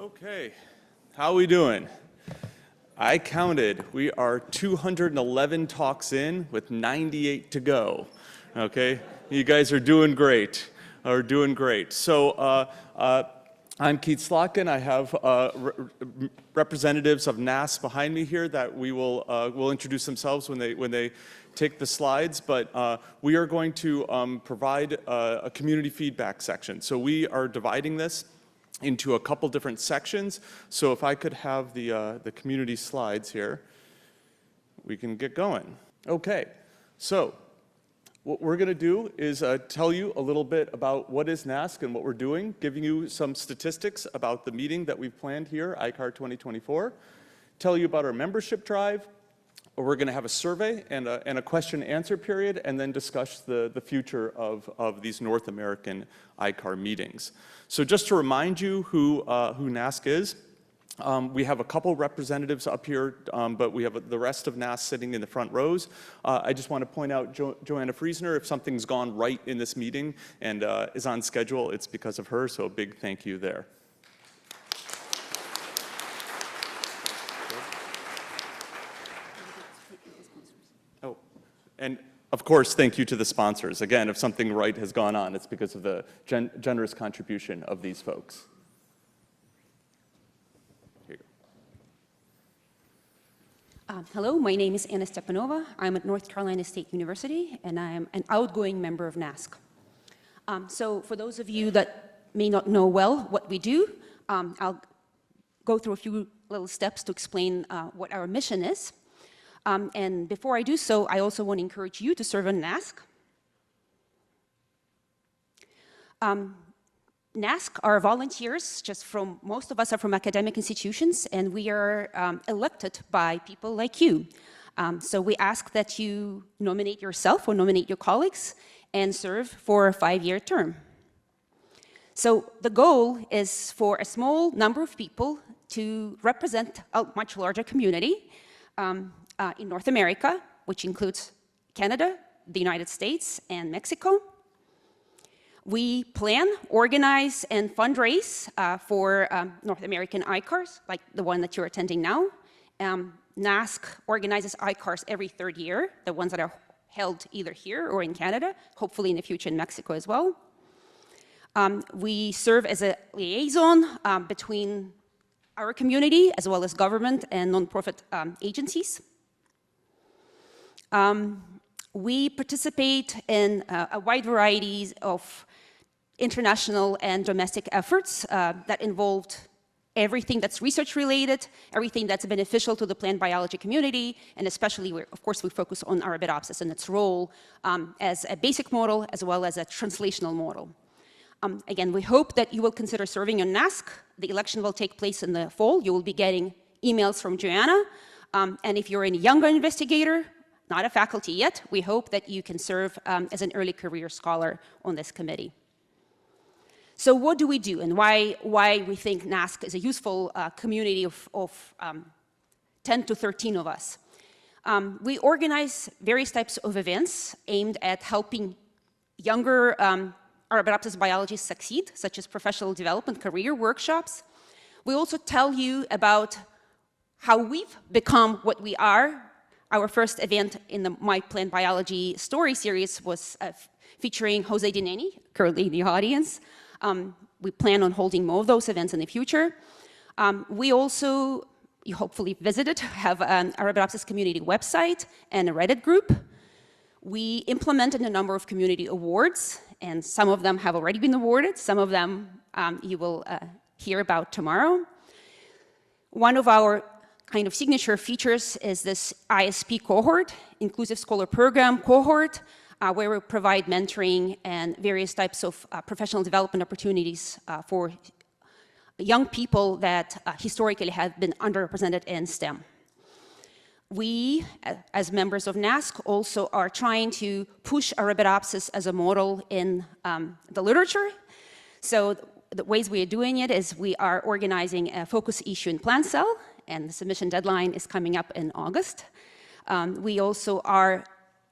Okay, how are we doing? I counted, we are 211 talks in with 98 to go. Okay, you guys are doing great. So I'm Keith Slotkin. I have representatives of NAASC behind me here that will introduce themselves when they take the slides, but we are going to provide a community feedback section. So we are dividing this into a couple different sections. So if I could have the community slides here, we can get going. Okay, so what we're going to do is tell you a little bit about what is NAASC and what we're doing, giving you some statistics about the meeting that we've planned here, ICAR2024, tell you about our membership drive. We're going to have a survey and a question and answer period, and then discuss the future of these North American ICAR meetings. So just to remind you who NAASC is, we have a couple representatives up here, but we have the rest of NAASC sitting in the front rows. I just want to point out Joanna Friesner. If something's gone right in this meeting and is on schedule, it's because of her, so a big thank you there. Oh, and of course, thank you to the sponsors. Again, if something right has gone on, it's because of the generous contribution of these folks. Here you go. Hello, my name is Anna Stepanova. I'm at North Carolina State University, and I am an outgoing member of NAASC. So for those of you that may not know well what we do, I'll go through a few little steps to explain what our mission is. And before I do so, I also want to encourage you to serve on NAASC. NAASC are volunteers, most of us are from academic institutions, and we are elected by people like you. So we ask that you nominate yourself or nominate your colleagues and serve for a 5-year term. So the goal is for a small number of people to represent a much larger community in North America, which includes Canada, the United States, and Mexico. We plan, organize, and fundraise for North American ICARs, like the one that you're attending now. NAASC organizes ICARs every 3rd year, the ones that are held either here or in Canada, hopefully in the future in Mexico as well. We serve as a liaison between our community as well as government and nonprofit agencies. We participate in a wide variety of international and domestic efforts that involved everything that's research related, everything that's beneficial to the plant biology community, and especially, of course, we focus on Arabidopsis and its role as a basic model as well as a translational model. Again, we hope that you will consider serving on NAASC. The election will take place in the fall. You will be getting emails from Joanna. And if you're a younger investigator, not a faculty yet, we hope that you can serve as an early career scholar on this committee. So what do we do, and why we think NAASC is a useful community of 10 to 13 of us? We organize various types of events aimed at helping younger Arabidopsis biologists succeed, such as professional development, career workshops. We also tell you about how we've become what we are. Our first event in the My Plant Biology story series was featuring Jose Dineni, currently in the audience. We plan on holding more of those events in the future. We also, you hopefully visited, have an Arabidopsis community website and a Reddit group. We implemented a number of community awards, and some of them have already been awarded. Some of them you will hear about tomorrow. One of our kind of signature features is this ISP cohort, Inclusive Scholar Program cohort, where we provide mentoring and various types of professional development opportunities for young people that historically have been underrepresented in STEM. We, as members of NAASC, also are trying to push Arabidopsis as a model in the literature. So the ways we are doing it is we are organizing a focus issue in Plant Cell, and the submission deadline is coming up in August. We also are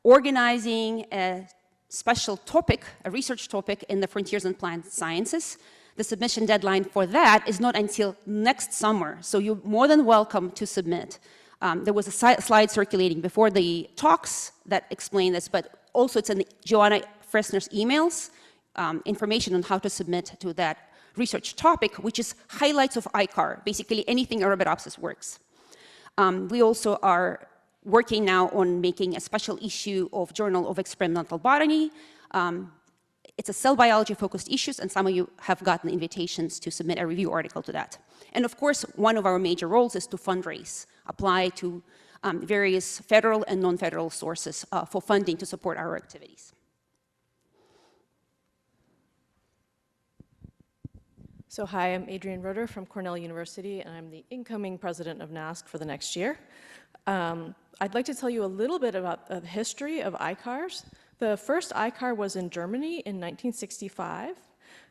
organizing a special topic, a research topic in the Frontiers in Plant Sciences The submission deadline for that is not until next summer, so you're more than welcome to submit. There was a slide circulating before the talks that explained this, but also it's in Joanna Fresner's emails, information on how to submit to that research topic, which is highlights of ICAR, basically anything Arabidopsis works. We also are working now on making a special issue of Journal of Experimental Botany. It's a cell biology focused issues, and some of you have gotten invitations to submit a review article to that. And of course, one of our major roles is to fundraise, apply to various federal and non-federal sources for funding to support our activities. So hi, I'm Adrienne Roeder from Cornell University, and I'm the incoming president of NAASC for the next year. I'd like to tell you a little bit about the history of ICARs. The first ICAR was in Germany in 1965,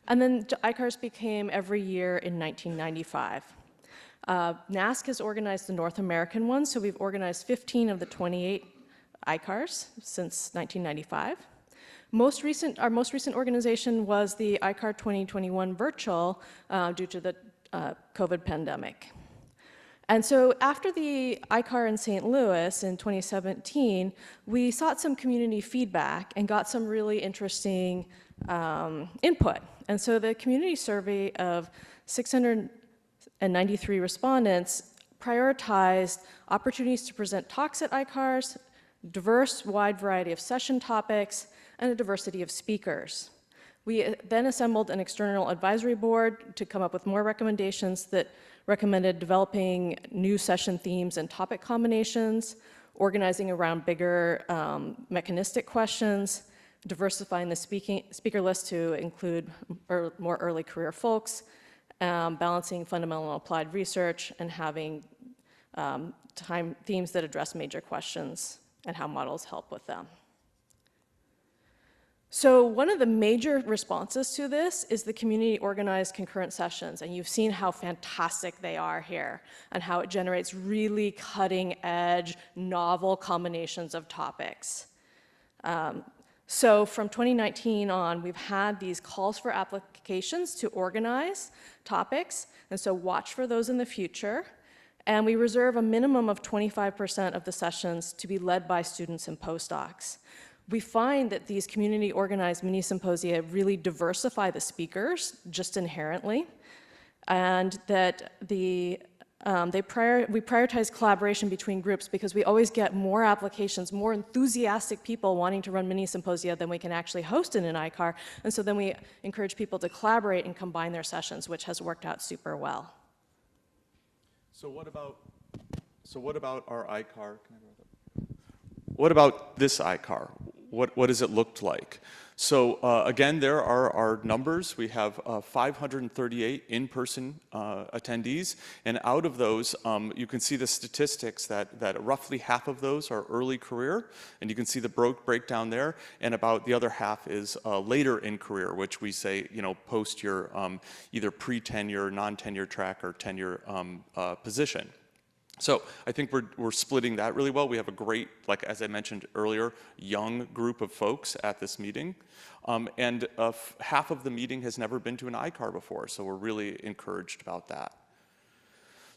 and then ICARs became every year in 1995. NAASC has organized the North American one, so we've organized 15 of the 28 ICARs since 1995. Our most recent organization was the ICAR2021 virtual due to the COVID pandemic. And so after the ICAR in St. Louis in 2017, we sought some community feedback and got some really interesting input. And so the community survey of 693 respondents prioritized opportunities to present talks at ICARs, diverse, wide variety of session topics, and a diversity of speakers. We then assembled an external advisory board to come up with more recommendations that recommended developing new session themes and topic combinations, organizing around bigger mechanistic questions, diversifying the speaker list to include more early career folks, balancing fundamental and applied research, and having themes that address major questions and how models help with them. So one of the major responses to this is the community organized concurrent sessions, and you've seen how fantastic they are here and how it generates really cutting edge, novel combinations of topics. So from 2019 on, we've had these calls for applications to organize topics, and so watch for those in the future. And we reserve a minimum of 25% of the sessions to be led by students and postdocs. We find that these community organized mini symposia really diversify the speakers just inherently, and that we prioritize collaboration between groups because we always get more applications, more enthusiastic people wanting to run mini symposia than we can actually host in an ICAR, and so then we encourage people to collaborate and combine their sessions, which has worked out super well. So what about our ICAR? What about this ICAR? What does it look like? So again, there are our numbers. We have 538 in-person attendees, and out of those, you can see the statistics that roughly half of those are early career, and you can see the breakdown there, and about the other half is later in career, which we say, post your either pre-tenure, non-tenure track, or tenure position. So I think we're splitting that really well. We have a great, like as I mentioned earlier, young group of folks at this meeting. And half of the meeting has never been to an ICAR before, so we're really encouraged about that.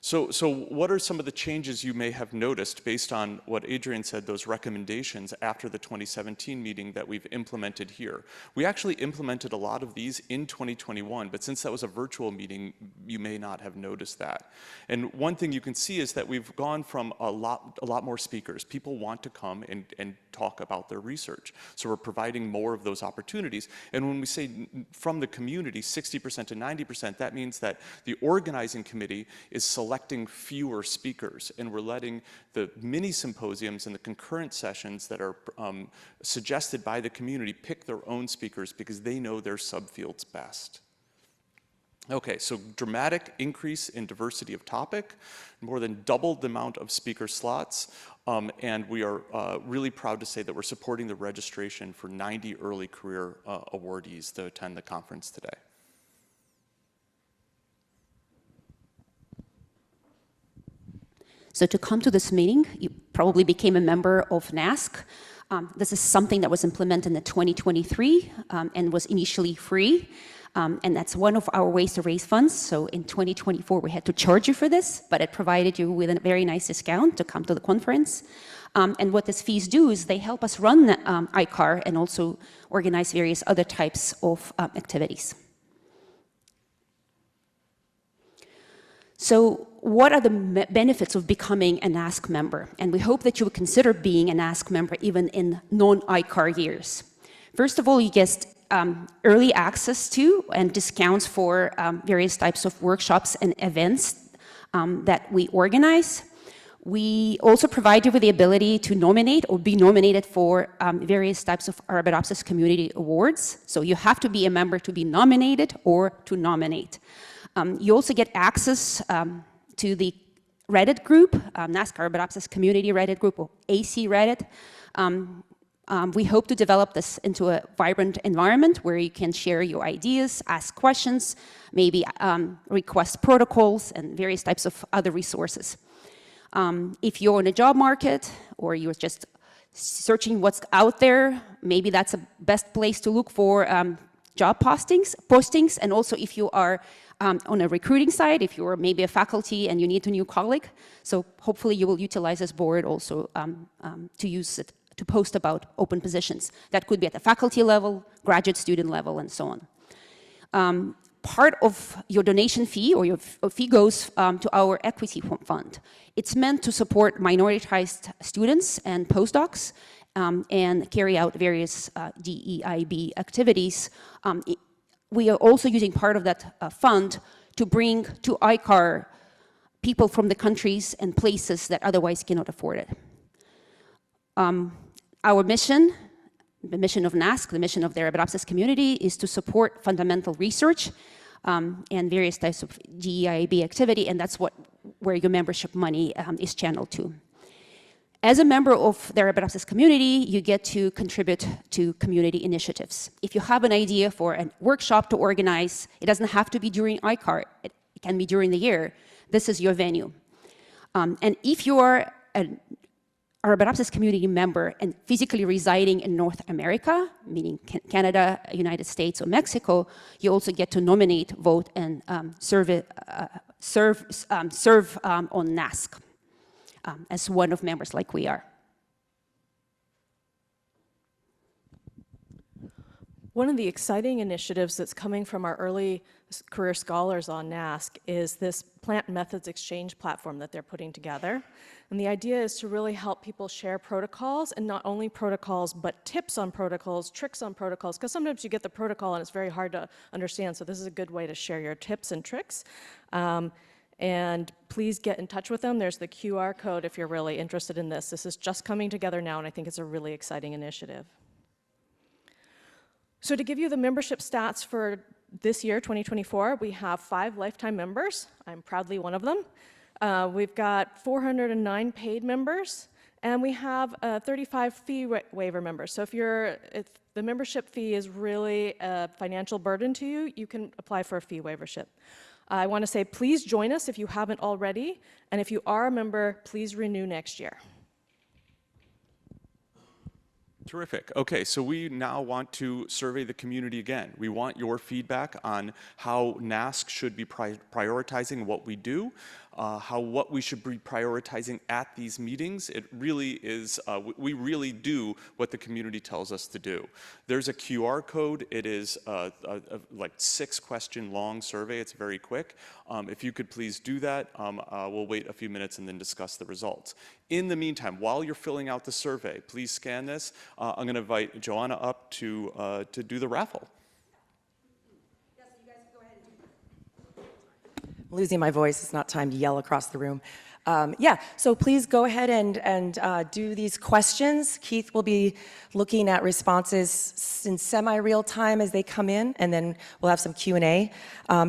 So what are some of the changes you may have noticed based on what Adrienne said, those recommendations after the 2017 meeting that we've implemented here? We actually implemented a lot of these in 2021, but since that was a virtual meeting, you may not have noticed that. And one thing you can see is that we've gone from a lot more speakers. People want to come and talk about their research. So we're providing more of those opportunities. And when we say from the community, 60% to 90%, that means that the organizing committee is selecting fewer speakers, and we're letting the mini symposiums and the concurrent sessions that are suggested by the community pick their own speakers because they know their subfields best. Okay, so dramatic increase in diversity of topic, more than doubled the amount of speaker slots, and we are really proud to say that we're supporting the registration for 90 early career awardees to attend the conference today. So to come to this meeting, you probably became a member of NAASC. This is something that was implemented in 2023 and was initially free. And that's one of our ways to raise funds. So in 2024, we had to charge you for this, but it provided you with a very nice discount to come to the conference. And what these fees do is they help us run ICAR and also organize various other types of activities. So what are the benefits of becoming a NAASC member? And we hope that you would consider being a NAASC member even in non-ICAR years. First of all, you get early access to and discounts for various types of workshops and events that we organize. We also provide you with the ability to nominate or be nominated for various types of Arabidopsis community awards. So you have to be a member to be nominated or to nominate. You also get access to the Reddit group, NAASC Arabidopsis community Reddit group, or AC Reddit. We hope to develop this into a vibrant environment where you can share your ideas, ask questions, maybe request protocols and various types of other resources. If you're in a job market or you're just searching what's out there, maybe that's the best place to look for job postings. And also if you are on a recruiting side, if you're maybe a faculty and you need a new colleague, so hopefully you will utilize this board also to use it to post about open positions. That could be at the faculty level, graduate student level, and so on. Part of your donation fee or your fee goes to our equity fund. It's meant to support minoritized students and postdocs and carry out various DEIB activities. We are also using part of that fund to bring to ICAR people from the countries and places that otherwise cannot afford it. Our mission, the mission of NAASC, the mission of the Arabidopsis community, is to support fundamental research and various types of DEIB activity, and that's where your membership money is channeled to. As a member of the Arabidopsis community, you get to contribute to community initiatives. If you have an idea for a workshop to organize, it doesn't have to be during ICAR, it can be during the year. This is your venue. And if you are an Arabidopsis community member and physically residing in North America, meaning Canada, United States, or Mexico, you also get to nominate, vote, and serve on NAASC as one of members like we are. One of the exciting initiatives that's coming from our early career scholars on NAASC is this plant methods exchange platform that they're putting together. And the idea is to really help people share protocols, and not only protocols, but tips on protocols, tricks on protocols, because sometimes you get the protocol and it's very hard to understand, so this is a good way to share your tips and tricks. And please get in touch with them. There's the QR code if you're really interested in this. This is just coming together now, and I think it's a really exciting initiative. So to give you the membership stats for this year, 2024, we have 5 lifetime members. I'm proudly one of them. We've got 409 paid members, and we have 35 fee waiver members. So if the membership fee is really a financial burden to you, you can apply for a fee waivership. I want to say please join us if you haven't already, and if you are a member, please renew next year. Terrific. Okay, so we now want to survey the community again. We want your feedback on how NAASC should be prioritizing what we do, what we should be prioritizing at these meetings. It really is, we really do what the community tells us to do. There's a QR code. It is like 6-question long survey. It's very quick. If you could please do that, we'll wait a few minutes and then discuss the results. In the meantime, while you're filling out the survey, please scan this. I'm going to invite Joanna up to do the raffle. Yes, you guys go ahead and do I'm losing my voice. It's not time to yell across the room. Yeah, so please go ahead and do these questions. Keith will be looking at responses in semi-real time as they come in, and then we'll have some Q&A.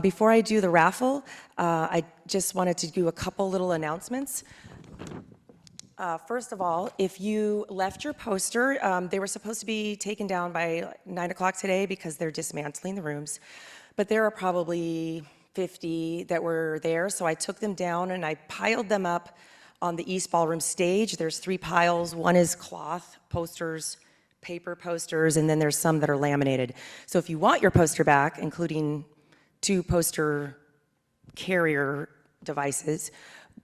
Before I do the raffle, I just wanted to do a couple little announcements. First of all, if you left your poster, they were supposed to be taken down by 9 o'clock today because they're dismantling the rooms, but there are probably 50 that were there, so I took them down and I piled them up on the East Ballroom stage. There's 3 piles. One is cloth, posters, paper posters, and then there's some that are laminated. So if you want your poster back, including 2 poster carrier devices,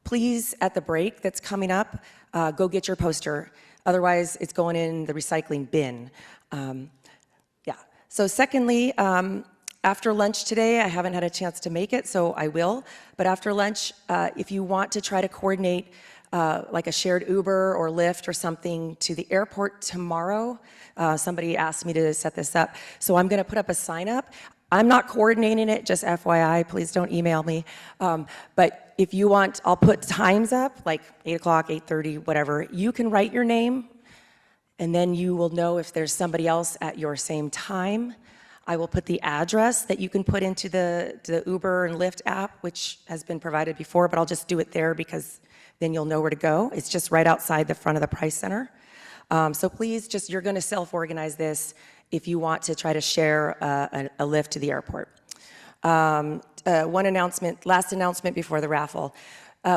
please, at the break that's coming up, go get your poster. Otherwise, it's going in the recycling bin. Yeah. So secondly, after lunch today, I haven't had a chance to make it, so I will. But after lunch, if you want to try to coordinate like a shared Uber or Lyft or something to the airport tomorrow, somebody asked me to set this up. So I'm going to put up a sign up. I'm not coordinating it, just FYI, please don't email me. But if you want, I'll put times up, like 8 o'clock, 8:30, whatever. You can write your name, and then you will know if there's somebody else at your same time. I will put the address that you can put into the Uber and Lyft app, which has been provided before, but I'll just do it there because then you'll know where to go. It's just right outside the front of the Price Center. So please, you're going to self-organize this if you want to try to share a lift to the airport. One announcement, last announcement before the raffle.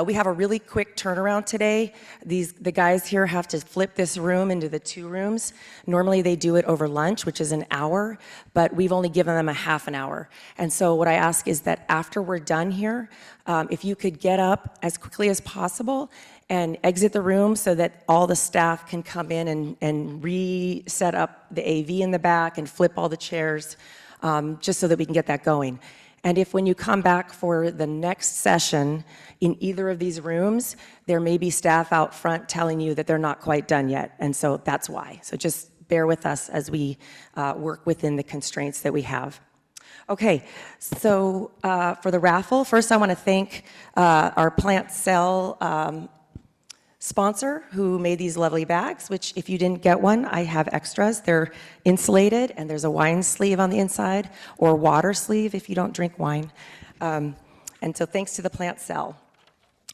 We have a really quick turnaround today. The guys here have to flip this room into the 2 rooms. Normally they do it over lunch, which is an hour, but we've only given them a half an hour. And so what I ask is that after we're done here, if you could get up as quickly as possible and exit the room so that all the staff can come in and reset up the AV in the back and flip all the chairs, just so that we can get that going. And if when you come back for the next session in either of these rooms, there may be staff out front telling you that they're not quite done yet. And so that's why. So just bear with us as we work within the constraints that we have. Okay, so for the raffle, first I want to thank our plant cell sponsor who made these lovely bags, which if you didn't get one, I have extras. They're insulated and there's a wine sleeve on the inside or water sleeve if you don't drink wine. And so thanks to the plant cell.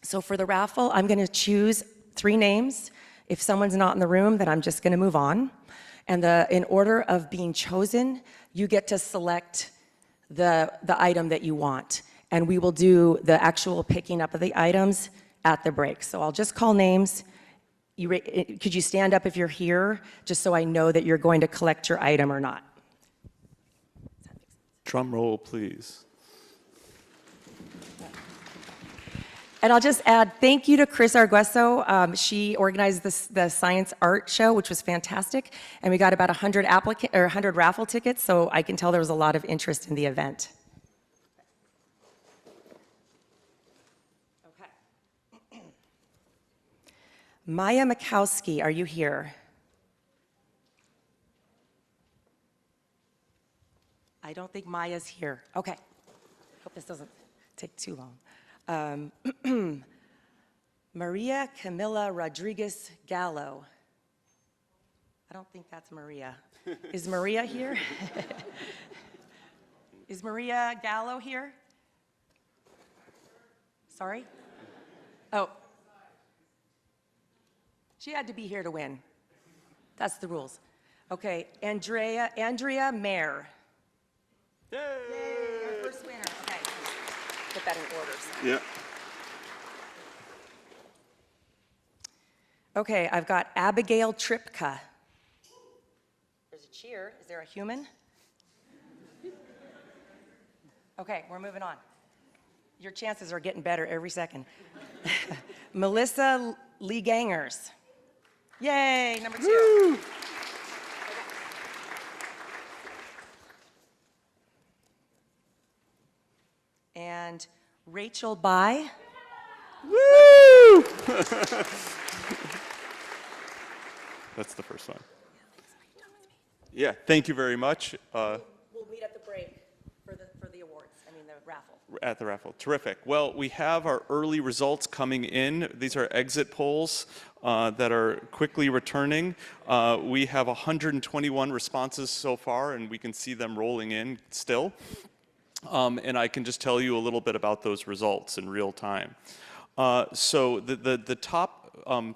So for the raffle, I'm going to choose 3 names. If someone's not in the room, then I'm just going to move on. And in order of being chosen, you get to select the item that you want. And we will do the actual picking up of the items at the break. So I'll just call names. Could you stand up if you're here, just so I know that you're going to collect your item or not? Drum roll, please. And I'll just add thank you to Chris Argueso. She organized the science art show, which was fantastic. And we got about 100 raffle tickets, so I can tell there was a lot of interest in the event. Okay. Maya Mikowski, are you here? I don't think Maya's here. Okay. Hope this doesn't take too long. Maria Camila Rodriguez Gallo. I don't think that's Maria. Is Maria here? Is Maria Gallo here? Sorry? Oh. She had to be here to win. That's the rules. Okay, Andrea Mayer. Yay! Yay, our first winner. Okay. Put that in order. So. Yeah. Okay, I've got Abigail Tripka. There's a cheer. Is there a human? Okay, we're moving on. Your chances are getting better every second. Melissa Lee Gangers. Yay, number 2. Woo! And Rachel Bai. Woo! That's the first one. Yeah, thank you very much. We'll meet at the break for the awards, the raffle. At the raffle. Terrific. Well, we have our early results coming in. These are exit polls that are quickly returning. We have 121 responses so far, and we can see them rolling in still. And I can just tell you a little bit about those results in real time. So the top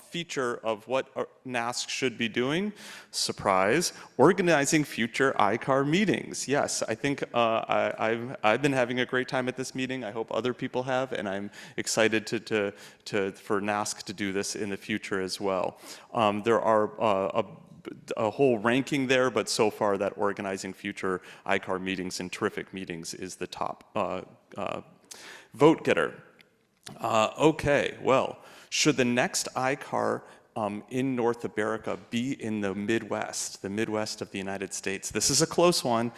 feature of what NAASC should be doing, surprise, organizing future ICAR meetings. Yes, I think I've been having a great time at this meeting. I hope other people have, and I'm excited for NAASC to do this in the future as well. There are a whole ranking there, but so far that organizing future ICAR meetings and terrific meetings is the top vote getter. Okay, well, should the next ICAR in North America be in the Midwest of the United States? This is a close one.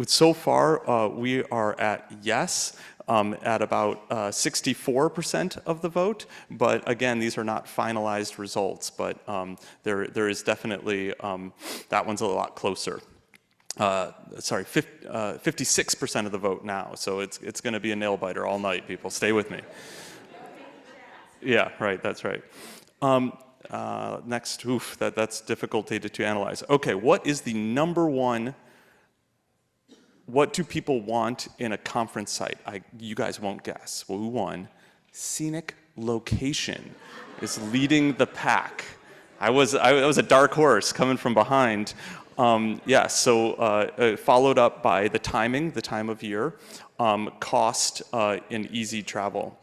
So far, we are at yes, at about 64% of the vote, but again, these are not finalized results, but there is definitely, that one's a lot closer. Sorry, 56% of the vote now, so it's going to be a nail biter all night, people. Stay with me. Yeah, right, that's right. Next, that's difficult data to analyze. Okay, what is the number one, what do people want in a conference site? You guys won't guess. Well, who won? Scenic location is leading the pack. I was a dark horse coming from behind. Yeah, so followed up by the timing, the time of year, cost, and easy travel.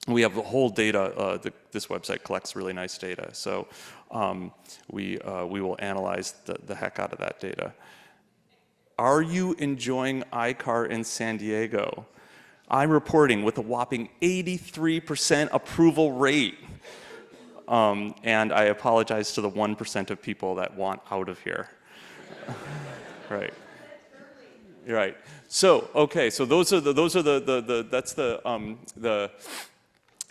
We have the whole data. This website collects really nice data, so we will analyze the heck out of that data. Are you enjoying ICAR in San Diego? I'm reporting with a whopping 83% approval rate. And I apologize to the 1% of people that want out of here. Right. You're right. So okay. So those are the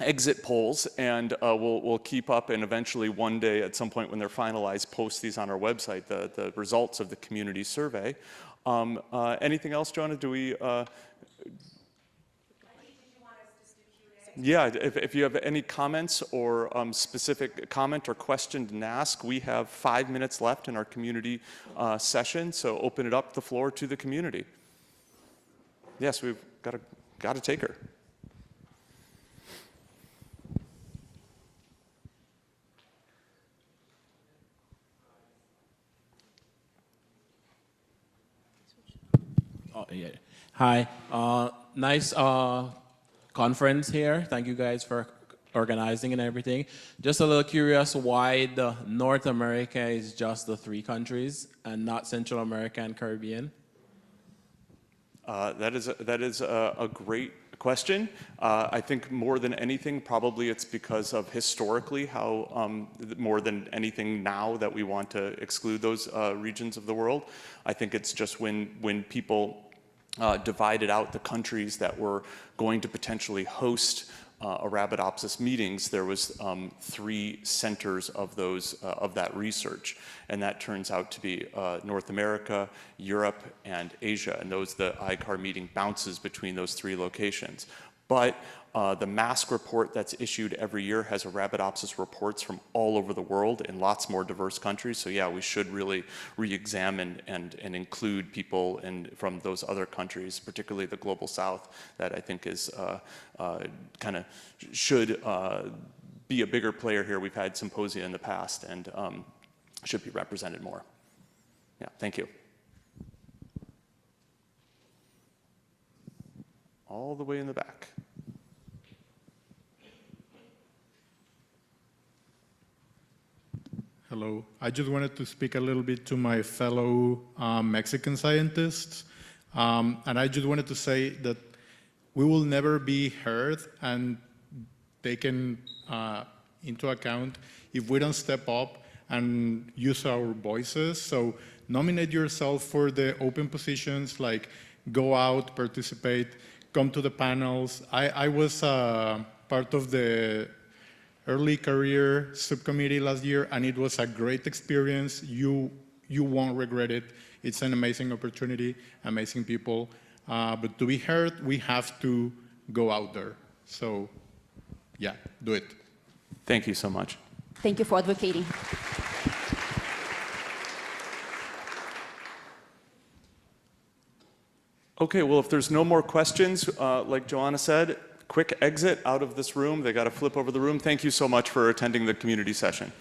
exit polls, and we'll keep up, and eventually one day at some point when they're finalized, post these on our website, the results of the community survey. Anything else, Joanna? Do we? Yeah, if you have any comments or specific comment or question to NAASC, we have 5 minutes left in our community session, so open it up the floor to the community. Yes, we've got a taker. Oh, yeah. Hi, nice conference here. Thank you guys for organizing and everything. Just a little curious why the North America is just the 3 countries and not Central America and Caribbean? That is a great question. I think more than anything, probably it's because of historically how, more than anything now that we want to exclude those regions of the world. I think it's just when people divided out the countries that were going to potentially host Arabidopsis meetings, there was 3 centers of those of that research, and that turns out to be North America, Europe, and Asia, and the ICAR meeting bounces between those 3 locations. But the NAASC report that's issued every year has Arabidopsis reports from all over the world in lots more diverse countries. So yeah, we should really re-examine and include people from those other countries, particularly the Global South, that I think is kind of should be a bigger player here. We've had symposia in the past and should be represented more. Yeah, thank you. All the way in the back. Hello. I just wanted to speak a little bit to my fellow Mexican scientists. And I just wanted to say that we will never be heard and taken into account if we don't step up and use our voices. So nominate yourself for the open positions, like go out, participate, come to the panels. I was part of the early career subcommittee last year, and it was a great experience. You won't regret it. It's an amazing opportunity, amazing people. But to be heard, we have to go out there. So yeah, do it. Thank you so much. Thank you for advocating. Okay, well, if there's no more questions, like Joanna said, quick exit out of this room. They got to flip over the room. Thank you so much for attending the community session.